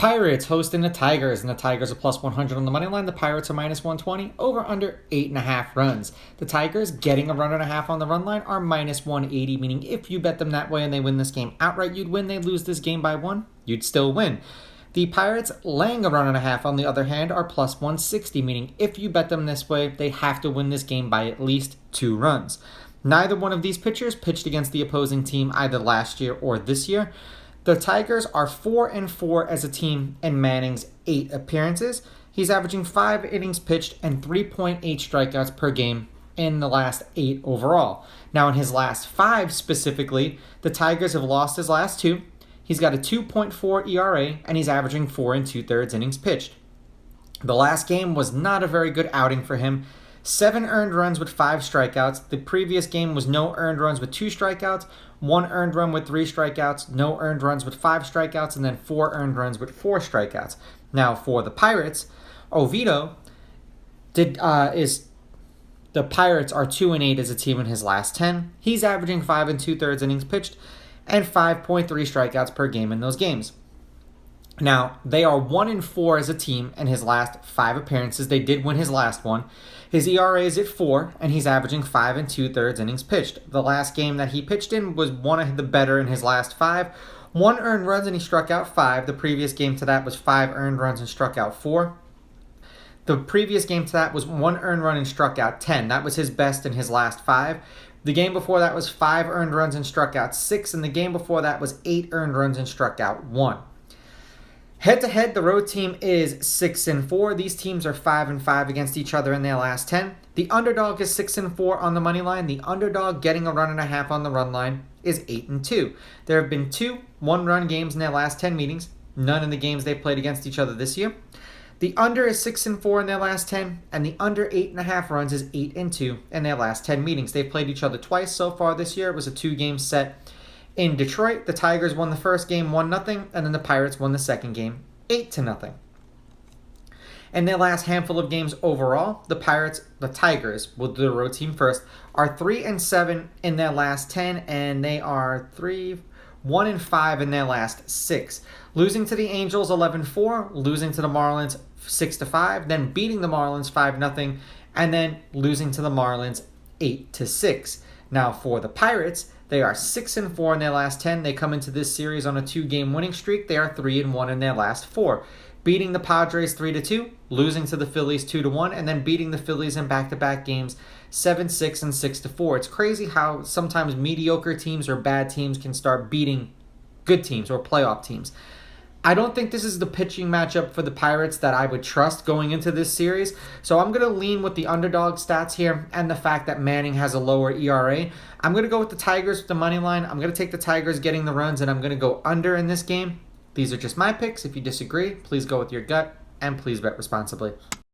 Pirates hosting the Tigers, and the Tigers are plus 100 on the money line. The Pirates are minus 120, over under 8.5 runs. The Tigers getting a run and a half on the run line are minus 180, meaning if you bet them that way and they win this game outright, you'd win. They lose this game by 1, you'd still win. The Pirates laying a run and a half, on the other hand, are plus 160, meaning if you bet them this way, they have to win this game by at least 2 runs. Neither one of these pitchers pitched against the opposing team either last year or this year. The Tigers are 4-4 as a team in Manning's 8 appearances. He's averaging 5 innings pitched and 3.8 strikeouts per game in the last 8 overall. Now, in his last 5 specifically, the Tigers have lost his last 2. He's got a 2.4 ERA, and he's averaging 4 2/3 innings pitched. The last game was not a very good outing for him. 7 earned runs with 5 strikeouts. The previous game was no earned runs with 2 strikeouts, 1 earned run with 3 strikeouts, no earned runs with 5 strikeouts, and then 4 earned runs with 4 strikeouts. Now, for the Pirates, Oviedo the Pirates are 2-8 as a team in his last 10. He's averaging 5 2/3 innings pitched and 5.3 strikeouts per game in those games. Now, they are 1-4 as a team in his last 5 appearances. They did win his last one. His ERA is at 4, and he's averaging 5 2/3 innings pitched. The last game that he pitched in was one of the better in his last 5. 1 earned runs, and he struck out 5. The previous game to that was 5 earned runs and struck out 4. The previous game to that was 1 earned run and struck out 10. That was his best in his last 5. The game before that was 5 earned runs and struck out 6, and the game before that was 8 earned runs and struck out 1. Head-to-head, the road team is 6-4. These teams are 5-5 against each other in their last 10. The underdog is 6-4 on the money line. The underdog getting a run and a half on the run line is 8-2. There have been 2 one-run games in their last 10 meetings. None in the games they played against each other this year. The under is 6-4 in their last 10, and the under 8.5 runs is 8-2 in their last 10 meetings. They've played each other twice so far this year. It was a 2-game set in Detroit. The Tigers won the first game 1-0, and then the Pirates won the second game 8-0. In their last handful of games overall, the Tigers, we'll do the road team first, are 3-7 in their last 10, and they are 1-5 in their last 6. Losing to the Angels 11-4, losing to the Marlins 6-5, then beating the Marlins 5-0, and then losing to the Marlins 8-6. Now for the Pirates, they are 6-4 in their last 10. They come into this series on a 2-game winning streak. They are 3-1 in their last 4. Beating the Padres 3-2, losing to the Phillies 2-1, and then beating the Phillies in back-to-back games 7-6 and 6-4. It's crazy how sometimes mediocre teams or bad teams can start beating good teams or playoff teams. I don't think this is the pitching matchup for the Pirates that I would trust going into this series. So I'm going to lean with the underdog stats here and the fact that Manning has a lower ERA. I'm going to go with the Tigers with the money line. I'm going to take the Tigers getting the runs, and I'm going to go under in this game. These are just my picks. If you disagree, please go with your gut, and please bet responsibly.